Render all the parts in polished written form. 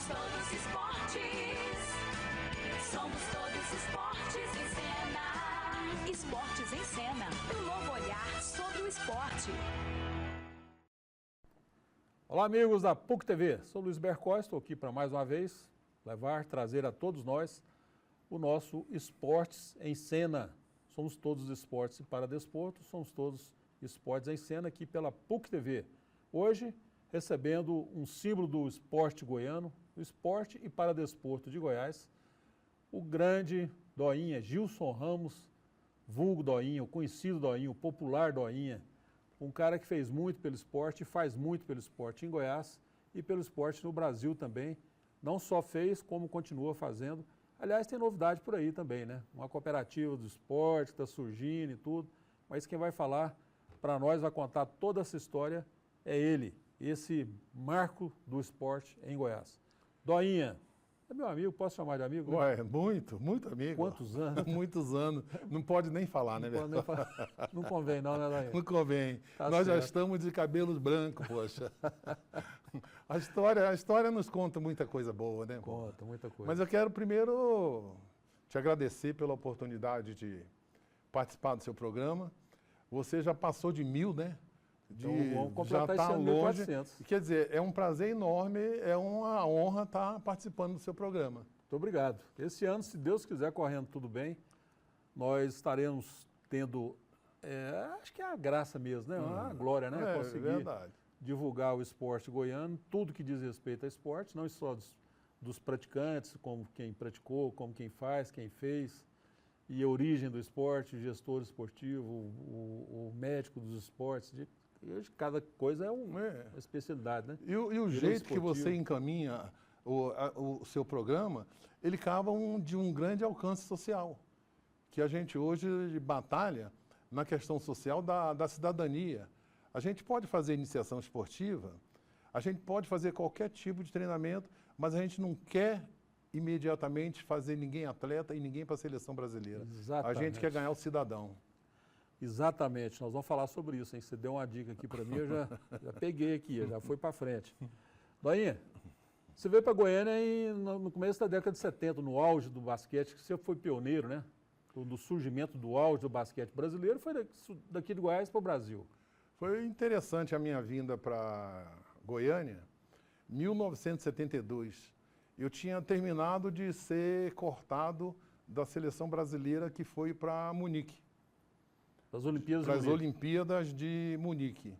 todos esportes. Somos todos esportes em cena. Esportes em cena. Um novo olhar sobre o esporte. Olá, amigos da PUC TV. Sou Luiz Bercó, estou aqui para mais uma vez trazer a todos nós o nosso Esportes em Cena. Somos todos esportes e para desporto, somos todos esportes em cena aqui pela PUC TV. Hoje, recebendo um símbolo do esporte goiano, do esporte e para desporto de Goiás, o grande Doinha, Gilson Ramos, vulgo Doinha, o conhecido Doinha, o popular Doinha, um cara que fez muito pelo esporte e faz muito pelo esporte em Goiás e pelo esporte no Brasil também. Não só fez, como continua fazendo. Aliás, tem novidade por aí também, né? Uma cooperativa do esporte que está surgindo e tudo. Mas quem vai falar para nós, vai contar toda essa história, é ele, esse marco do esporte em Goiás. Doinha, é meu amigo, posso chamar de amigo? Né? Ué, muito amigo. Quantos anos? Muitos anos. Não pode nem falar, né, Não, não convém não, né, Doinha? Não convém. Tá Nós certo. já estamos de cabelos brancos, poxa. A história nos conta muita coisa boa, né? Conta, muita coisa. Mas eu quero primeiro te agradecer pela oportunidade de participar do seu programa. Você já passou de 1000, né? Então, vamos completar já esse está ano longe. 1400. Quer dizer, é um prazer enorme, é uma honra estar participando do seu programa. Muito obrigado. Esse ano, se Deus quiser, correndo tudo bem, nós estaremos tendo, acho que é a graça mesmo, né? A glória, né? É Conseguir verdade. divulgar o esporte goiano, tudo que diz respeito a esporte, não só dos praticantes, como quem praticou, como quem faz, quem fez, e a origem do esporte, o gestor esportivo, o médico dos esportes, hoje cada coisa é uma especialidade, né? E o jeito que você encaminha o seu programa, ele acaba de um grande alcance social, que a gente hoje batalha na questão social da cidadania. A gente pode fazer iniciação esportiva, a gente pode fazer qualquer tipo de treinamento, mas a gente não quer imediatamente fazer ninguém atleta e ninguém para a seleção brasileira. Exatamente. A gente quer ganhar o cidadão. Exatamente, nós vamos falar sobre isso, hein? Você deu uma dica aqui para mim, eu já peguei aqui, já fui para frente. Doinha, você veio para Goiânia no começo da década de 70, no auge do basquete, que você foi pioneiro, né? Do surgimento do auge do basquete brasileiro, foi daqui de Goiás para o Brasil. Foi interessante a minha vinda para Goiânia, 1972. Eu tinha terminado de ser cortado da seleção brasileira que foi para Munique. Das Olimpíadas de Para as Munique. Olimpíadas de Munique.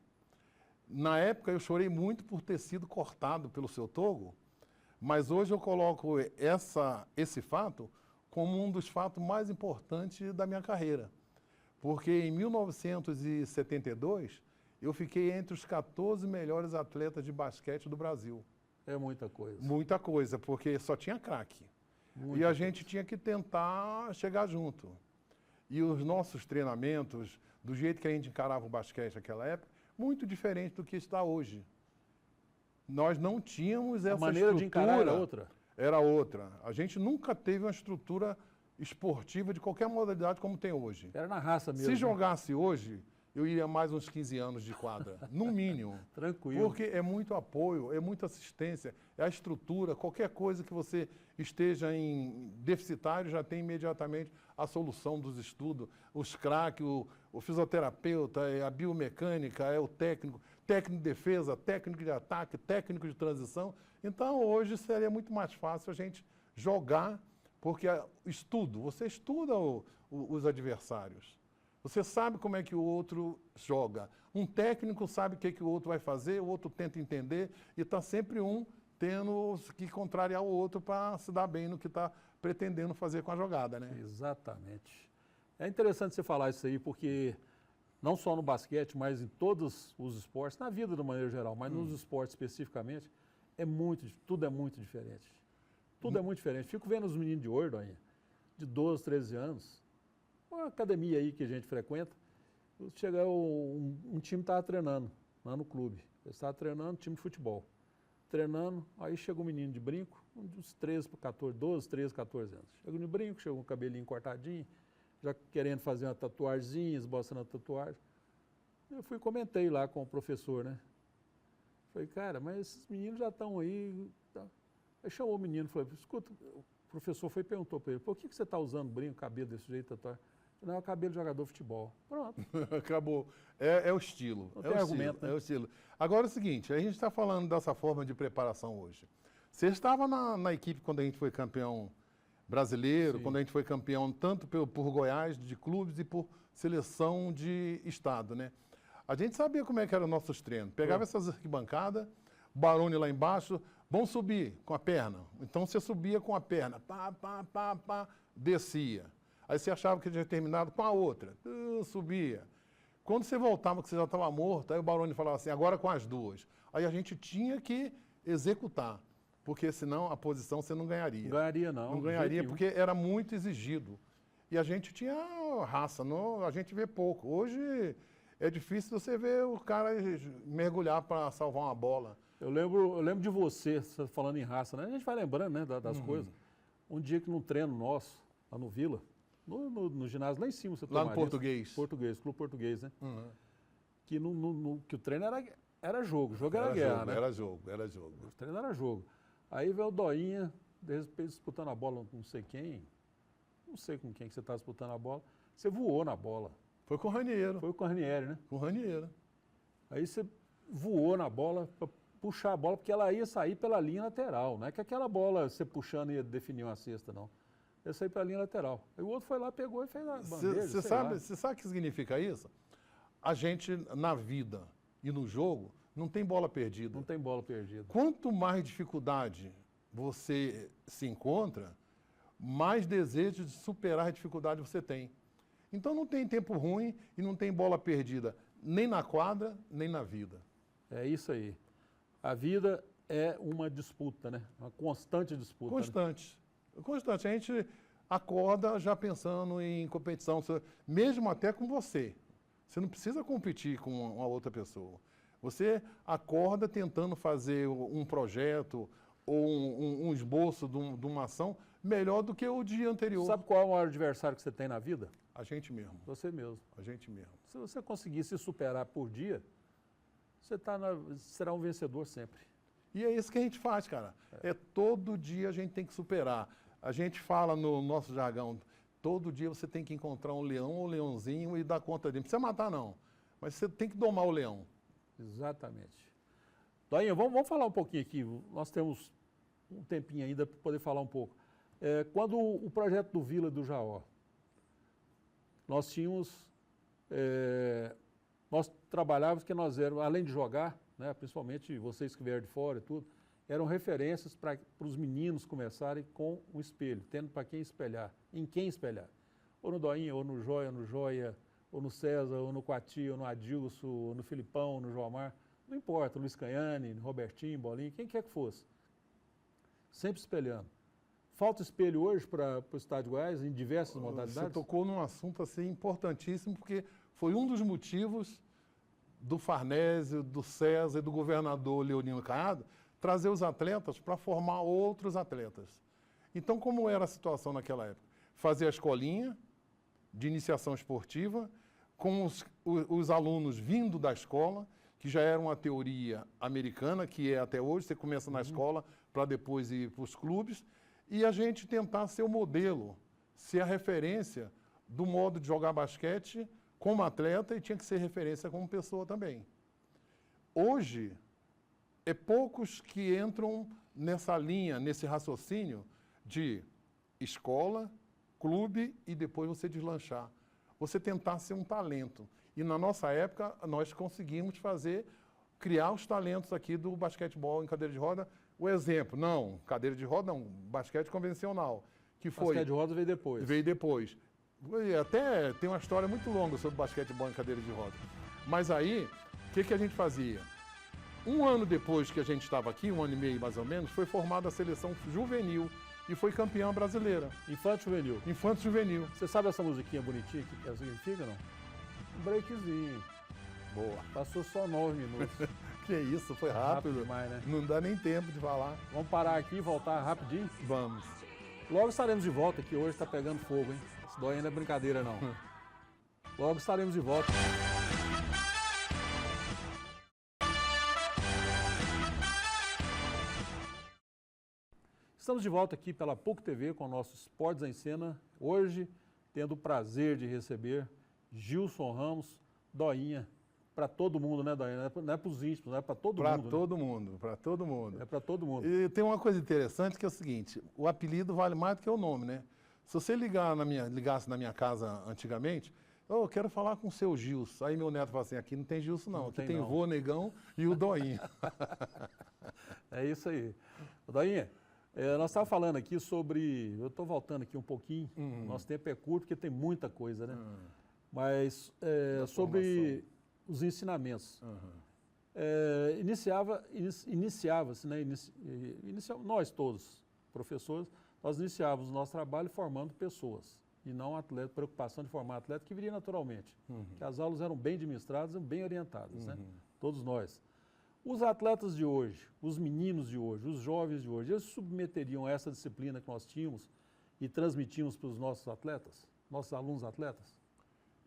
Na época eu chorei muito por ter sido cortado pelo seu Togo, mas hoje eu coloco esse fato como um dos fatos mais importantes da minha carreira. Porque em 1972 eu fiquei entre os 14 melhores atletas de basquete do Brasil. É muita coisa. Muita coisa, porque só tinha craque. E a gente tinha que tentar chegar junto. E os nossos treinamentos, do jeito que a gente encarava o basquete naquela época, muito diferente do que está hoje. Nós não tínhamos essa estrutura. A maneira de encarar era outra? Era outra. A gente nunca teve uma estrutura esportiva de qualquer modalidade como tem hoje. Era na raça mesmo. Se jogasse hoje, eu iria mais uns 15 anos de quadra, no mínimo. Tranquilo. Porque é muito apoio, é muita assistência, é a estrutura, qualquer coisa que você esteja em deficitário já tem imediatamente a solução dos estudos, os craques, o fisioterapeuta, a biomecânica, o técnico de defesa, técnico de ataque, técnico de transição. Então hoje seria muito mais fácil a gente jogar, porque você estuda os adversários. Você sabe como é que o outro joga. Um técnico sabe o que o outro vai fazer, o outro tenta entender e está sempre um tendo que contrariar o outro para se dar bem no que está pretendendo fazer com a jogada, né? Exatamente. É interessante você falar isso aí, porque não só no basquete, mas em todos os esportes, na vida de uma maneira geral, mas nos esportes especificamente, tudo é muito diferente. Tudo é muito diferente. Fico vendo os meninos de hoje, Doinha, de 12, 13 anos, uma academia aí que a gente frequenta, chega um time estava treinando lá no clube. Eles estavam treinando, time de futebol. Treinando, aí chega um menino de brinco, uns 13 para 14, 12, 13, 14 anos. Chega de brinco, chega com o cabelinho cortadinho, já querendo fazer uma tatuagemzinha, esboçando a tatuagem. Eu fui e comentei lá com o professor, né? Falei, cara, mas esses meninos já estão aí. Tá. Aí chamou o menino e falou, escuta, o professor foi e perguntou para ele, por que você está usando brinco, cabelo desse jeito? Não, é o cabelo de jogador de futebol. Pronto. Acabou. É o estilo. Não tem argumento, né? É o estilo. Agora é o seguinte, a gente está falando dessa forma de preparação hoje. Você estava na equipe quando a gente foi campeão brasileiro, Sim. quando a gente foi campeão tanto por Goiás, de clubes, e por seleção de estado, né? A gente sabia como é que eram nossos treinos. Pegava essas arquibancadas, Barone lá embaixo, vamos subir com a perna. Então você subia com a perna, pá, descia. Aí você achava que tinha terminado com a outra, subia. Quando você voltava, que você já estava morto, aí o Barone falava assim, agora com as duas. Aí a gente tinha que executar, porque senão a posição você não ganharia. Não ganharia, não. Não ganharia, porque era muito exigido. E a gente tinha raça, não, a gente vê pouco. Hoje é difícil você ver o cara mergulhar para salvar uma bola. Eu lembro de você falando em raça, né? A gente vai lembrando, né, das coisas. Um dia que num treino nosso, lá no Vila, no ginásio lá em cima, você Lá no Português. Clube Português, né? Que, que o treino era jogo, o jogo era guerra, né? Era jogo. O treino era jogo. Aí veio o Doinha, de repente disputando a bola com não sei quem, não sei com quem que você estava disputando a bola, você voou na bola. Foi com o Raniero. Foi com o Ranieri, né? Com o Raniero. Aí você voou na bola para puxar a bola, porque ela ia sair pela linha lateral, não é que aquela bola você puxando ia definir uma cesta, não. Ia sair pela linha lateral. Aí o outro foi lá, pegou e fez a bandeja, Você sabe o que significa isso? A gente, na vida e no jogo, não tem bola perdida. Não tem bola perdida. Quanto mais dificuldade você se encontra, mais desejo de superar a dificuldade você tem. Então não tem tempo ruim e não tem bola perdida, nem na quadra, nem na vida. É isso aí. A vida é uma disputa, né? Uma constante disputa. Constante. Né? Constante. A gente acorda já pensando em competição, mesmo até com você. Você não precisa competir com uma outra pessoa. Você acorda tentando fazer um projeto ou um esboço de uma ação melhor do que o dia anterior. Sabe qual é o maior adversário que você tem na vida? A gente mesmo. Você mesmo. A gente mesmo. Se você conseguir se superar por dia, você será um vencedor sempre. E é isso que a gente faz, cara. É todo dia a gente tem que superar. A gente fala no nosso jargão, todo dia você tem que encontrar um leão ou um leãozinho e dar conta dele. Não precisa matar, não. Mas você tem que domar o leão. Exatamente. Doinha, vamos falar um pouquinho aqui. Nós temos um tempinho ainda para poder falar um pouco. Quando o projeto do Vila do Jaó, nós tínhamos... nós trabalhávamos que nós éramos, além de jogar, né, principalmente vocês que vieram de fora e tudo, eram referências para os meninos começarem com um espelho, tendo para quem espelhar, em quem espelhar. Ou no Doinha, ou no Joia, ou no César, ou no Coati, ou no Adilson, ou no Filipão, ou no Joamar, não importa, Luiz Canhane, Robertinho, Bolinho, quem quer que fosse. Sempre espelhando. Falta espelho hoje para o Estado de Goiás em diversas modalidades? Você tocou num assunto assim, importantíssimo, porque foi um dos motivos do Farnésio, do César e do governador Leonino Caiado trazer os atletas para formar outros atletas. Então, como era a situação naquela época? Fazer a escolinha de iniciação esportiva, com os alunos vindo da escola, que já era uma teoria americana, que é até hoje, você começa na escola para depois ir para os clubes, e a gente tentar ser o modelo, ser a referência do modo de jogar basquete como atleta e tinha que ser referência como pessoa também. Hoje, é poucos que entram nessa linha, nesse raciocínio de escola, clube e depois você deslanchar. Você tentar ser um talento. E na nossa época, nós conseguimos criar os talentos aqui do basquetebol em cadeira de roda. O exemplo, não, cadeira de roda não, basquete convencional. Que foi, basquete de roda veio depois. Veio depois. Até tem uma história muito longa sobre basquetebol em cadeira de roda. Mas aí, o que a gente fazia? Um ano depois que a gente estava aqui, um ano e meio mais ou menos, foi formada a seleção juvenil e foi campeã brasileira. Infanto juvenil. Infanto juvenil. Você sabe essa musiquinha bonitinha que ela significa, não? Um breakzinho. Boa. Passou só 9 minutos. Que isso, foi rápido. Demais, né? Não dá nem tempo de falar. Vamos parar aqui e voltar rapidinho? Vamos. Logo estaremos de volta, que hoje está pegando fogo, hein? Esse dói não é brincadeira, não. Logo estaremos de volta. Estamos de volta aqui pela PUC TV com o nosso Esportes em Cena. Hoje, tendo o prazer de receber Gilson Ramos, Doinha, para todo mundo, né, Doinha? Não é para os íntimos, não é para todo mundo. Para todo mundo, para todo mundo. É para todo mundo. E tem uma coisa interessante que é o seguinte, o apelido vale mais do que o nome, né? Se você ligasse na minha casa antigamente, eu quero falar com o seu Gilson. Aí meu neto fala assim, aqui não tem Gilson não, aqui tem vô, negão e o Doinha. É isso aí. Doinha, nós estávamos falando aqui sobre, eu estou voltando aqui um pouquinho, nosso tempo é curto porque tem muita coisa, né? Mas sobre os ensinamentos. Iniciava-se, né? Nós todos, professores, nós iniciávamos o nosso trabalho formando pessoas e não atleta, preocupação de formar atleta que viria naturalmente. Que as aulas eram bem administradas e bem orientadas, né? Todos nós. Os atletas de hoje, os meninos de hoje, os jovens de hoje, eles submeteriam a essa disciplina que nós tínhamos e transmitimos para os nossos atletas, nossos alunos atletas?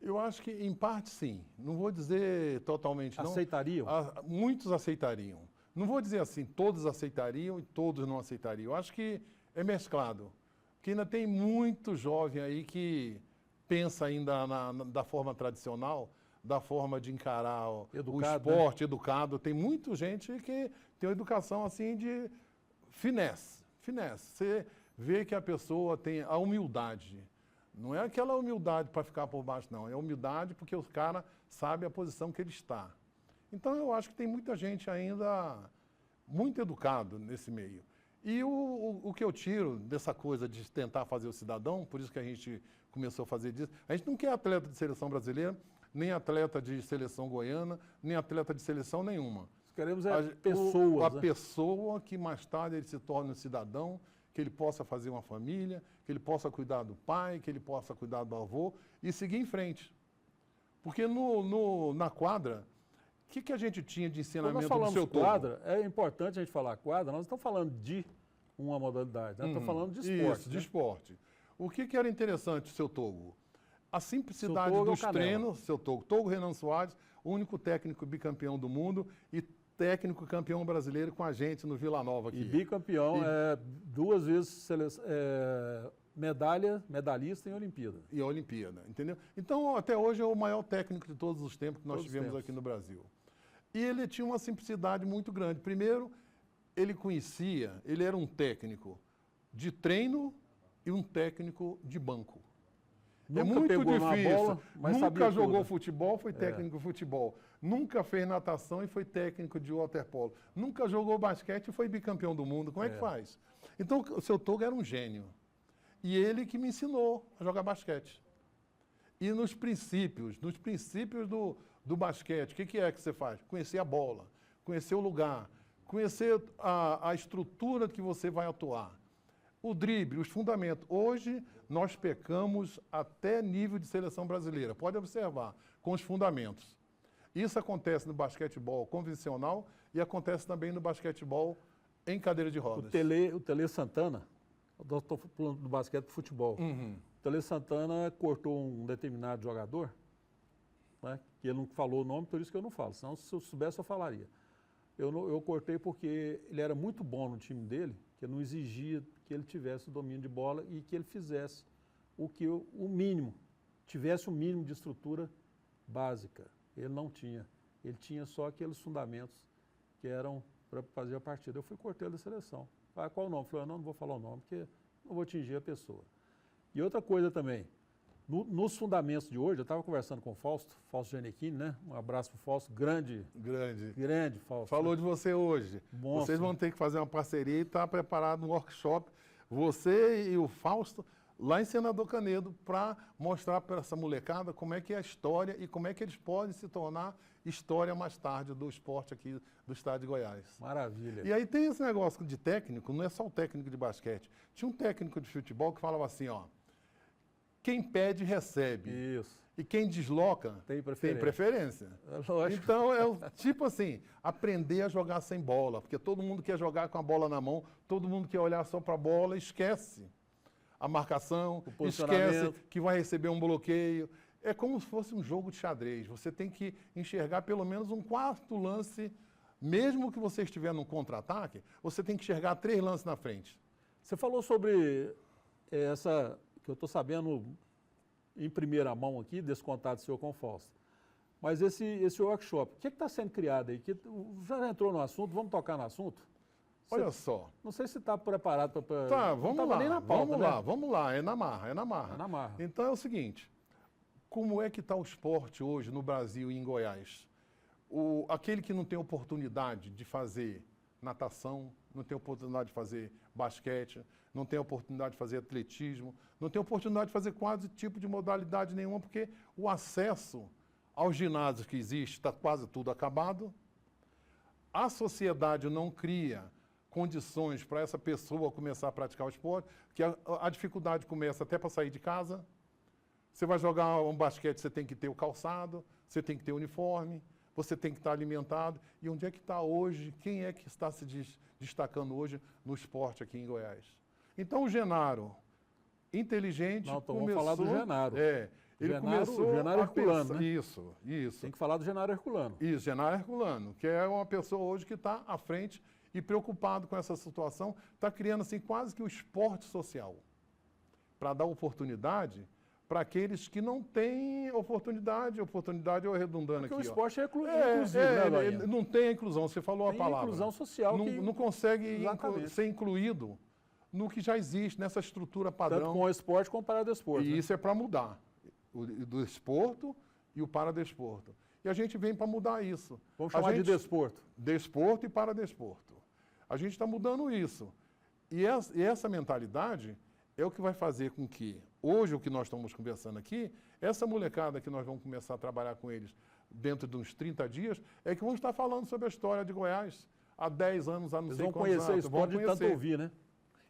Eu acho que, em parte, sim. Não vou dizer totalmente, não. Aceitariam? Muitos aceitariam. Não vou dizer assim, todos aceitariam e todos não aceitariam. Eu acho que é mesclado. Porque ainda tem muito jovem aí que pensa ainda da forma tradicional, da forma de encarar o esporte, né? Educado. Tem muita gente que tem uma educação assim de finesse. Você vê que a pessoa tem a humildade. Não é aquela humildade para ficar por baixo, não. É humildade porque o cara sabe a posição que ele está. Então, eu acho que tem muita gente ainda muito educado nesse meio. E o que eu tiro dessa coisa de tentar fazer o cidadão, por isso que a gente começou a fazer disso, a gente não quer atleta de seleção brasileira, nem atleta de seleção goiana, nem atleta de seleção nenhuma. Queremos pessoas. A pessoa que mais tarde ele se torne um cidadão, que ele possa fazer uma família, que ele possa cuidar do pai, que ele possa cuidar do avô e seguir em frente. Porque na quadra, o que a gente tinha de ensinamento do seu quadra, é importante a gente falar quadra, nós não estamos falando de uma modalidade, nós estamos falando de esporte. Isso, de esporte. O que era interessante, seu Togo? A simplicidade dos treinos, seu Togo. Togo Renan Soares, o único técnico bicampeão do mundo e técnico campeão brasileiro com a gente no Vila Nova aqui. E bicampeão, 2 vezes medalhista em Olimpíada. E Olimpíada, entendeu? Então, até hoje é o maior técnico de todos os tempos que nós tivemos aqui no Brasil. E ele tinha uma simplicidade muito grande. Primeiro, ele era um técnico de treino e um técnico de banco. Nunca é muito pegou difícil. Na bola, mas nunca jogou futebol, foi técnico de futebol. Nunca fez natação e foi técnico de waterpolo. Nunca jogou basquete e foi bicampeão do mundo. Como é que faz? Então, o seu Togo era um gênio. E ele que me ensinou a jogar basquete. E nos princípios do basquete, o que é que você faz? Conhecer a bola, conhecer o lugar, conhecer a estrutura que você vai atuar. O drible, os fundamentos. Hoje, nós pecamos até nível de seleção brasileira. Pode observar, com os fundamentos. Isso acontece no basquetebol convencional e acontece também no basquetebol em cadeira de rodas. O Tele Santana, eu estou falando do basquete para futebol. O Tele Santana cortou um determinado jogador, né, que ele não falou o nome, por isso que eu não falo. Senão, se eu soubesse, eu falaria. Eu cortei porque ele era muito bom no time dele, que não exigia que ele tivesse o domínio de bola e que ele fizesse o mínimo, tivesse o mínimo de estrutura básica. Ele não tinha. Ele tinha só aqueles fundamentos que eram para fazer a partida. Eu fui cortei ele da seleção. Ah, qual o nome? Falei, não vou falar o nome, porque não vou atingir a pessoa. E outra coisa também, nos fundamentos de hoje, eu estava conversando com o Fausto Gianecchini, né? Um abraço para o Fausto, grande Fausto. Falou de você hoje. Monstro. Vocês vão ter que fazer uma parceria e estar preparado um workshop, você e o Fausto, lá em Senador Canedo, para mostrar para essa molecada como é que é a história e como é que eles podem se tornar história mais tarde do esporte aqui do estado de Goiás. Maravilha. E aí tem esse negócio de técnico, não é só o técnico de basquete. Tinha um técnico de futebol que falava assim, ó, quem pede, recebe. Isso. E quem desloca, tem preferência. É lógico. Então, é tipo assim, aprender a jogar sem bola, porque todo mundo quer jogar com a bola na mão, todo mundo quer olhar só para a bola, esquece a marcação, esquece que vai receber um bloqueio. É como se fosse um jogo de xadrez. Você tem que enxergar pelo menos um quarto lance, mesmo que você estiver num contra-ataque, você tem que enxergar 3 lances na frente. Você falou sobre essa, que eu estou sabendo em primeira mão aqui, desse contato seu com o Fausto. Mas esse workshop, o que está sendo criado aí? Já entrou no assunto, vamos tocar no assunto? Olha só. Não sei se está preparado para... Tá, vamos lá, nem na pauta, vamos lá, é na marra, é na marra. É na marra. Então é o seguinte, como é que está o esporte hoje no Brasil e em Goiás? Aquele que não tem oportunidade de fazer natação, não tem oportunidade de fazer basquete, não tem oportunidade de fazer atletismo, não tem oportunidade de fazer quase tipo de modalidade nenhuma, porque o acesso aos ginásios que existe está quase tudo acabado. A sociedade não cria condições para essa pessoa começar a praticar o esporte, que a dificuldade começa até para sair de casa. Você vai jogar um basquete, você tem que ter o calçado, você tem que ter o uniforme, você tem que estar alimentado. E onde é que está hoje? Quem é que está se destacando hoje no esporte aqui em Goiás? Então o Genaro, inteligente, Não, então começou... vamos falar do Genaro. Ele começou Genaro a Herculano, pensar... né? Isso. Tem que falar do Genaro Herculano. Isso, Genaro Herculano, que é uma pessoa hoje que está à frente e preocupado com essa situação, está criando assim quase que o esporte social, para dar oportunidade para aqueles que não têm oportunidade eu redundando Porque aqui. o esporte é inclusive, né, Bahia? Não tem a inclusão, você falou Tem a palavra. inclusão social não, que... não consegue Exatamente. ser incluído no que já existe, nessa estrutura padrão. Tanto com o esporte como para o desporto. E né? isso é para mudar, do esporto e o paradesporto. E a gente vem para mudar isso. Vamos chamar de desporto. Desporto e paradesporto. A gente está mudando isso. E essa mentalidade é o que vai fazer com que, hoje, o que nós estamos conversando aqui, essa molecada que nós vamos começar a trabalhar com eles dentro de uns 30 dias, é que vamos estar falando sobre a história de Goiás há 10 anos, há não sei quantos anos. Eles vão conhecer o esporte de tanto ouvir, né?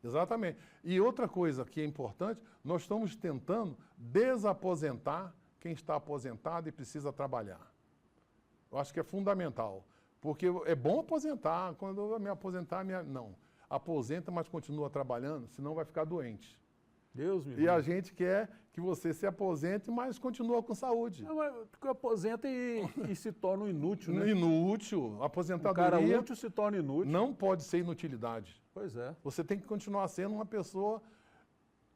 Exatamente. E outra coisa que é importante, nós estamos tentando desaposentar quem está aposentado e precisa trabalhar. Eu acho que é fundamental. Porque é bom aposentar, quando eu me aposentar, não. Aposenta, mas continua trabalhando, senão vai ficar doente. Deus me E livre. a gente quer que você se aposente, mas continua com saúde. Não, mas aposenta e se torna um inútil, né? Inútil. O Aposentadoria cara útil se torna inútil. não pode ser inutilidade. Pois é. Você tem que continuar sendo uma pessoa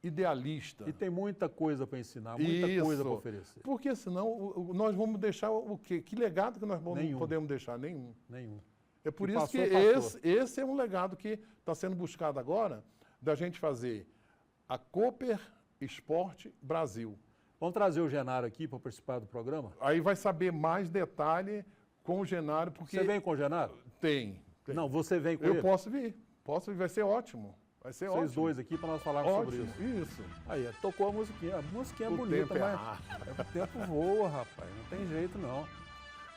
idealista. E tem muita coisa para ensinar, muita coisa para oferecer. Porque senão nós vamos deixar o quê? Que legado que nós podemos deixar? Nenhum. Nenhum. É por Que isso que passou. esse é um legado que está sendo buscado agora, da gente fazer a Cooper Esporte Brasil. Vamos trazer o Genaro aqui para participar do programa? Aí vai saber mais detalhe com o Genaro, porque... Você vem com o Genaro? Tem. Não, você vem com Eu ele? posso vir, vai ser ótimo. Vai ser Vocês ótimo. dois aqui para nós falarmos sobre isso. Isso. Aí, tocou a musiquinha. A musiquinha é O bonita, tempo é mas o tempo voa, rapaz. Não tem jeito, não.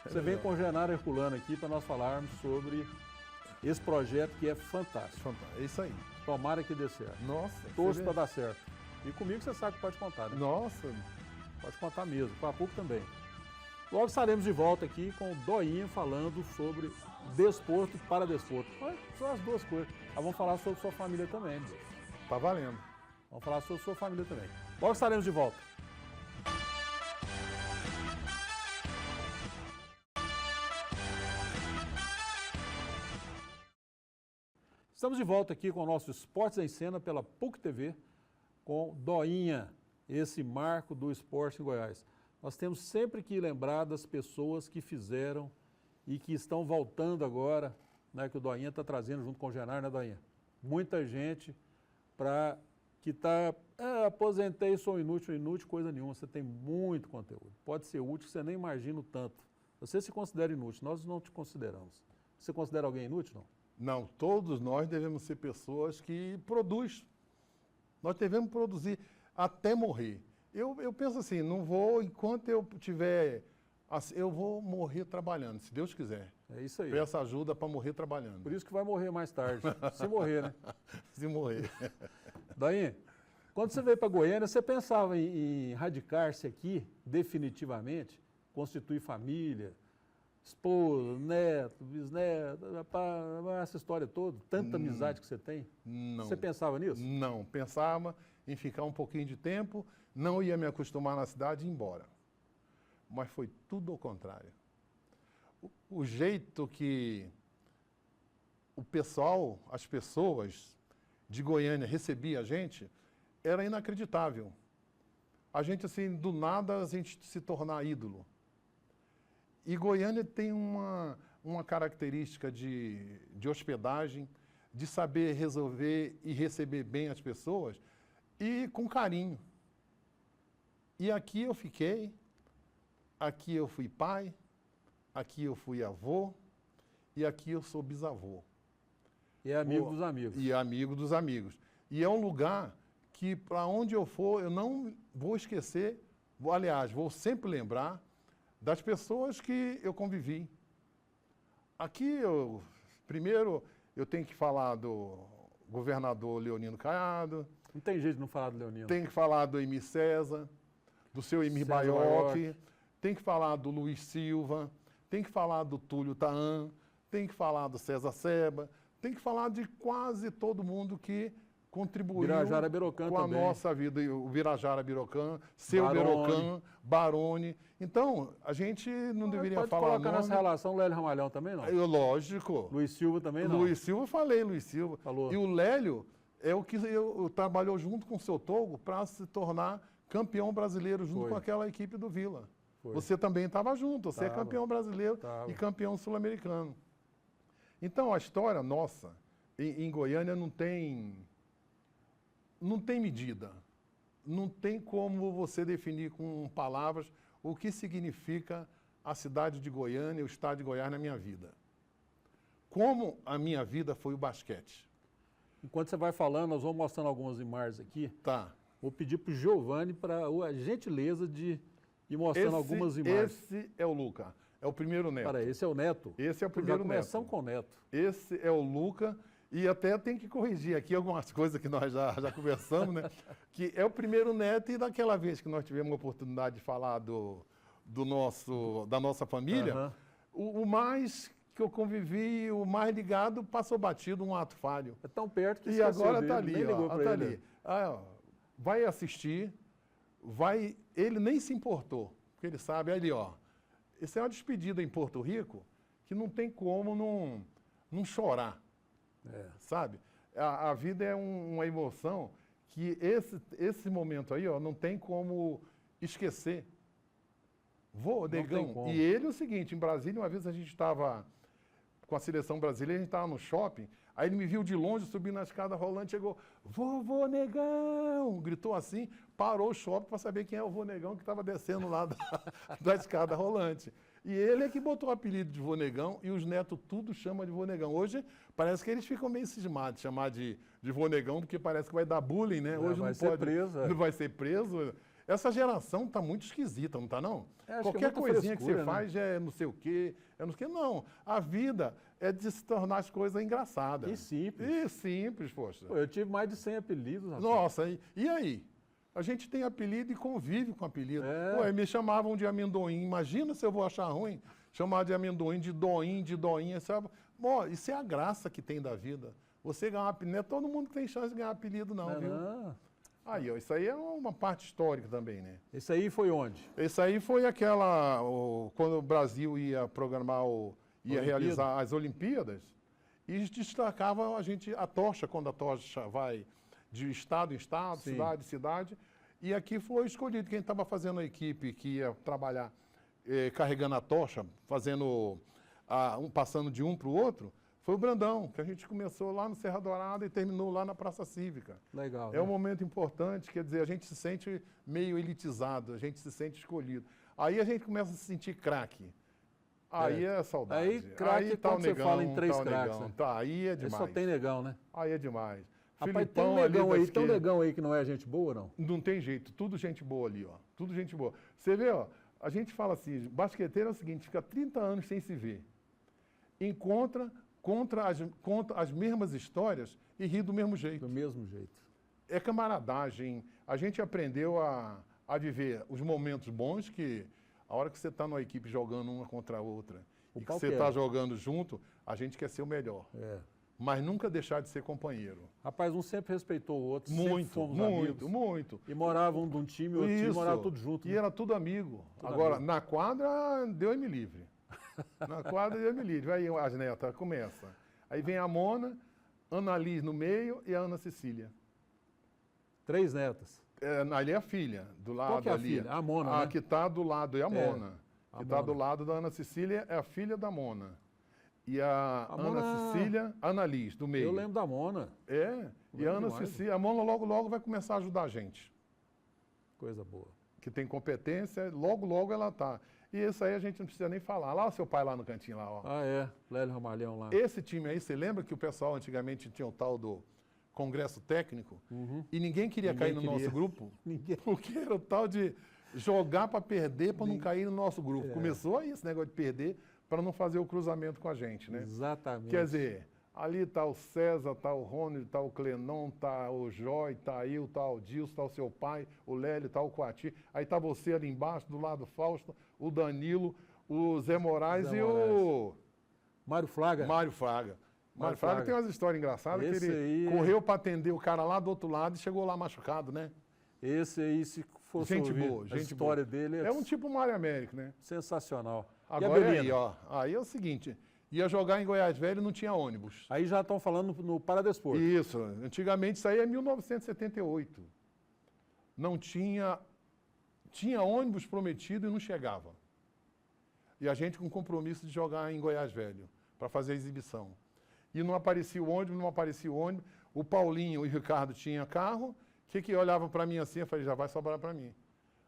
Você vem com o Genaro Herculano aqui para nós falarmos sobre esse projeto que é fantástico. Fantástico. É isso aí. Tomara que dê certo. Nossa. Torço você para vê? dar certo. E comigo você sabe que pode contar, né? Nossa. Pode contar mesmo. Com a PUC também. Logo estaremos de volta aqui com o Doinha falando sobre desporto para desporto. São as duas coisas. Mas vamos falar sobre sua família também. Deus. Tá valendo. Vamos falar sobre sua família também. Logo estaremos de volta. Estamos de volta aqui com o nosso Esportes em Cena pela PUC TV, com Doinha, esse marco do esporte em Goiás. Nós temos sempre que lembrar das pessoas que fizeram e que estão voltando agora, né, que o Doinha está trazendo junto com o Genaro, né, Doinha? Muita gente que está, aposentei, sou inútil, coisa nenhuma. Você tem muito conteúdo. Pode ser útil, você nem imagina o tanto. Você se considera inútil, nós não te consideramos. Você considera alguém inútil, não? Não, todos nós devemos ser pessoas que produzem. Nós devemos produzir até morrer. Eu penso assim, não vou, enquanto eu tiver... Eu vou morrer trabalhando, se Deus quiser. É isso aí. Peço ajuda para morrer trabalhando. Por isso que vai morrer mais tarde, se morrer, né? Se morrer. Daí, quando você veio para Goiânia, você pensava em radicar-se aqui definitivamente, constituir família, esposa, neto, bisneto, essa história toda, tanta amizade que você tem? Não. Você pensava nisso? Não, pensava em ficar um pouquinho de tempo, não ia me acostumar na cidade e ir embora. Mas foi tudo ao contrário. O jeito que o pessoal, as pessoas, de Goiânia recebia a gente, era inacreditável. A gente, assim, do nada, a gente se tornar ídolo. E Goiânia tem uma característica de hospedagem, de saber resolver e receber bem as pessoas e com carinho. E aqui eu fiquei, aqui eu fui pai, aqui eu fui avô e aqui eu sou bisavô. E é amigo dos amigos. E é amigo dos amigos. E é um lugar que, para onde eu for, eu não vou esquecer, aliás, vou sempre lembrar das pessoas que eu convivi. Aqui, primeiro, eu tenho que falar do governador Leonino Caiado. Não tem jeito de não falar do Leonino. Tem que falar do Emir César, do seu Emir César Baiocchi, tem que falar do Luiz Silva, tem que falar do Túlio Tahan, tem que falar do César Seba, tem que falar de quase todo mundo que contribuiu Birajara Birocã com a também. nossa vida. O Birajara Birocã, seu Barone. Birocã, Barone. Então, a gente não deveria Pode falar colocar nome. nessa relação o Lélio Ramalhão também, não? Lógico. Luiz Silva também, não? Luiz Silva, eu falei, Luiz Silva. Falou. E o Lélio é o que eu trabalhou junto com o seu Togo para se tornar campeão brasileiro junto Foi. com aquela equipe do Vila. Foi. Você também estava junto, você é Tava. campeão brasileiro Tava. e campeão sul-americano. Então, a história nossa em Goiânia não tem medida. Não tem como você definir com palavras o que significa a cidade de Goiânia, o estado de Goiás na minha vida. Como a minha vida foi o basquete. Enquanto você vai falando, nós vamos mostrando algumas imagens aqui. Tá. Vou pedir para o Giovanni para a gentileza de ir mostrando algumas imagens. Esse é o Luca, é o primeiro neto. Para, esse é o Neto. Esse é o primeiro Já começamos neto. com o Neto. Esse é o Luca, e até tem que corrigir aqui algumas coisas que nós já conversamos, né? Que é o primeiro neto, e daquela vez que nós tivemos a oportunidade de falar da nossa família, Aham. o mais que eu convivi, o mais ligado, passou batido um ato falho. É tão perto que E esqueceu agora dele, está ali, nem ligou ó, para tá ele. ali. Ah, ó, vai assistir, ele nem se importou, porque ele sabe, ali, ó, isso é uma despedida em Porto Rico que não tem como não chorar, sabe? A vida é uma emoção que esse momento aí, ó, não tem como esquecer. Vou, tem negão. como. E ele é o seguinte, em Brasília, uma vez a gente estava com a seleção brasileira, a gente estava no shopping, aí ele me viu de longe, subindo na escada rolante, chegou, vovô negão, gritou assim, parou o shopping para saber quem é o vô negão que estava descendo lá da escada rolante. E ele é que botou o apelido de vô negão, e os netos tudo chamam de vô negão. Hoje parece que eles ficam meio cismados de chamar de vô negão, porque parece que vai dar bullying, né? Hoje vai não ser pode, preso, é. não vai ser preso. Essa geração está muito esquisita, não está não? Acho que é Qualquer muita coisinha que frescura, você faz é não sei o quê, é não sei o quê. Não, a vida é de se tornar as coisas engraçadas. E simples. E simples, poxa. Pô, eu tive mais de 100 apelidos, rapaz. Nossa, e aí? A gente tem apelido e convive com apelido. É. Pô, me chamavam de amendoim. Imagina se eu vou achar ruim chamar de amendoim, de doinha, sabe? Bom, isso é a graça que tem da vida. Você ganhar um apelido, não é todo mundo que tem chance de ganhar apelido, não, viu? Não. Aí, ó, isso aí é uma parte histórica também, né? Esse aí foi onde? Esse aí foi quando o Brasil ia programar, ia realizar as Olimpíadas, e destacava a tocha, quando a tocha vai de estado em estado, Sim. cidade em cidade, e aqui foi escolhido quem estava fazendo a equipe que ia trabalhar carregando a tocha, passando de um para o outro, foi o Brandão, que a gente começou lá no Serra Dourada e terminou lá na Praça Cívica. Legal. É um momento importante, quer dizer, a gente se sente meio elitizado, a gente se sente escolhido. Aí a gente começa a se sentir craque. Aí é saudade. Aí, craque é tá quando o você negão, fala em 3 tá o craques, negão. né? Tá, aí é Aí demais. só tem negão, né? Aí é demais. Rapaz, tem um Filipão ali negão da aí, esquerda. negão aí que não é gente boa, não? Não tem jeito, tudo gente boa ali, ó. Tudo gente boa. Você vê, ó, a gente fala assim, basqueteiro é o seguinte, fica 30 anos sem se ver. Conta as mesmas histórias e ri do mesmo jeito. Do mesmo jeito. É camaradagem. A gente aprendeu a viver os momentos bons, que a hora que você está numa equipe jogando uma contra a outra O e que pau você quebra. está jogando junto, a gente quer ser o melhor. É. Mas nunca deixar de ser companheiro. Rapaz, um sempre respeitou o outro, sempre Muito, fomos muito, amigos. muito. E moravam um de um time e outro time, morava tudo junto. E né? era tudo amigo. Tudo Agora, amigo. na quadra, Deus me livre. Na quadra, Deus me livre. Aí as netas começam. Aí vem a Mona, Ana Liz no meio e a Ana Cecília. 3 netas. Ali é a filha, do lado Qual que é a ali. filha? A Mona, A que que está do lado é a Mona. a Que está do Mona. lado da Ana Cecília é a filha da Mona. E a Ana Mona- Cecília, Ana Liz, do meio. Eu lembro da Mona. É, e Lembro a Ana demais. Cecília, a Mona logo vai começar a ajudar a gente. Coisa boa. Que tem competência, logo ela tá. E isso aí a gente não precisa nem falar. Lá o seu pai lá no cantinho lá, ó. Ah, é. Lélio Ramalhão lá. Esse time aí, você lembra que o pessoal antigamente tinha o tal do Congresso Técnico? E ninguém queria Ninguém cair no queria. nosso grupo? Ninguém. Porque era o tal de jogar para perder, para não cair no nosso grupo. É. Começou aí esse negócio de perder para não fazer o cruzamento com a gente, né? Exatamente. Quer dizer, ali está o César, está o Rony, está o Clenon, está o Jói, está eu, está o Dilson, está o seu pai, o Lélio, está o Coati. Aí está você ali embaixo, do lado do Fausto, o Danilo, o Zé Moraes Zé e o Mário Fraga. Mário Fraga. Mário Fraga tem umas histórias engraçadas Esse que ele aí- correu para atender o cara lá do outro lado e chegou lá machucado, né? Esse aí, se fosse Gente ouvir boa, a gente história dele, É um tipo Mário Américo, né? sensacional. E a Agora é Belina? aí, ó. Aí é o seguinte, ia jogar em Goiás Velho e não tinha ônibus. Aí já estão falando no Paradesporto. Isso, antigamente isso aí é 1978. Não tinha ônibus prometido e não chegava. E a gente com compromisso de jogar em Goiás Velho, para fazer a exibição. E não aparecia o ônibus, não aparecia o ônibus. O Paulinho e o Ricardo tinham carro, que olhavam para mim assim, eu falei, já vai sobrar para mim.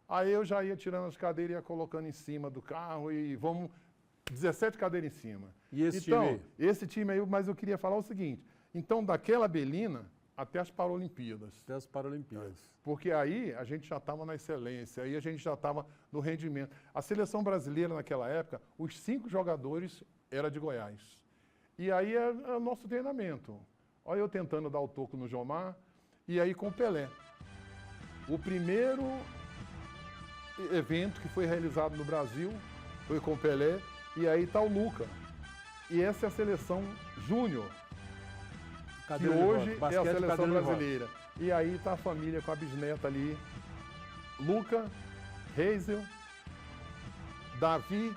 Aí eu já ia tirando as cadeiras e ia colocando em cima do carro e vamos 17 cadeiras em cima. E esse então, time aí? esse time aí, mas eu queria falar o seguinte, então daquela Belina até as Paralimpíadas. Até as Paralimpíadas. Porque aí a gente já estava na excelência, aí a gente já estava no rendimento. A seleção brasileira naquela época, os 5 jogadores eram de Goiás. E aí é o nosso treinamento. Olha eu tentando dar o toco no Jomar, e aí com o Pelé. O primeiro evento que foi realizado no Brasil foi com o Pelé, e aí está o Luca. E essa é a seleção júnior, que Cadeira de hoje rodas. é a Basquete, seleção cadeira de rodas. brasileira. E aí está a família com a bisneta ali, Luca, Reisel, Davi,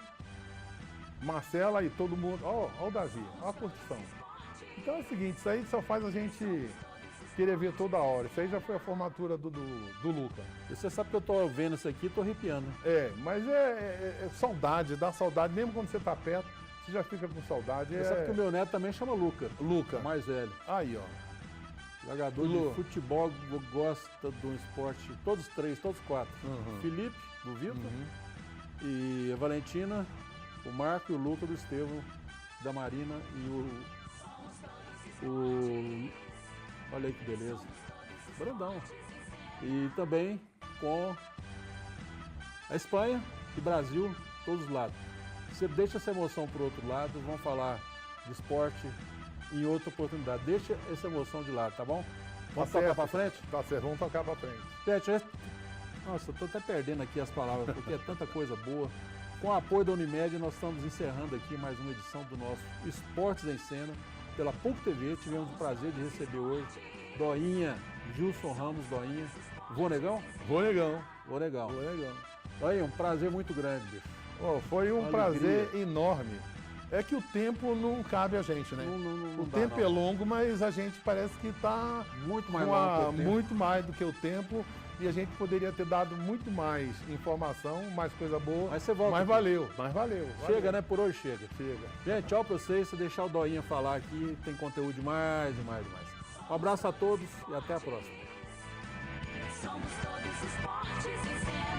Marcela e todo mundo. Ó o Davi, ó a curtição. Então é o seguinte, isso aí só faz a gente querer ver toda hora. Isso aí já foi a formatura do Luca. E você sabe que eu estou vendo isso aqui e estou arrepiando. Mas é saudade, dá saudade. Mesmo quando você está perto, você já fica com saudade. Você sabe que o meu neto também chama Luca. Luca. O mais velho. Aí, ó. Jogador Lu. de futebol, gosta do esporte. Todos 3, todos 4. Uhum. Felipe, do Vitor. E a Valentina, o Marco e o Luca do Estevão, da Marina e olha aí que beleza. Brandão. E também com a Espanha e Brasil, todos os lados. Você deixa essa emoção para o outro lado, vamos falar de esporte em outra oportunidade. Deixa essa emoção de lado, tá bom? Vamos tocar para frente? Tá certo, vamos tocar para frente. Gente, nossa, eu tô até perdendo aqui as palavras, porque é tanta coisa boa. Com o apoio da Unimed, nós estamos encerrando aqui mais uma edição do nosso Esportes em Cena, pela PUC TV. Tivemos o prazer de receber hoje Doinha, Gilson Ramos, Doinha. Vô Negão? Vou negão. Vô Negão. Vou negão. Doinha, um prazer muito grande, bicho. Foi um Uma prazer alegria. enorme. É que o tempo não cabe a gente, né? Não O dá, tempo não. é longo, mas a gente parece que está Muito mais longo que o tempo. muito mais do que o tempo e a gente poderia ter dado muito mais informação, mais coisa boa. Mas você volta Mas aqui. valeu. Chega, né? Por hoje chega. Chega. Gente, tchau pra vocês. Se deixar o Doinha falar aqui, tem conteúdo demais. Um abraço a todos e até a próxima. Somos todos esportes em cena.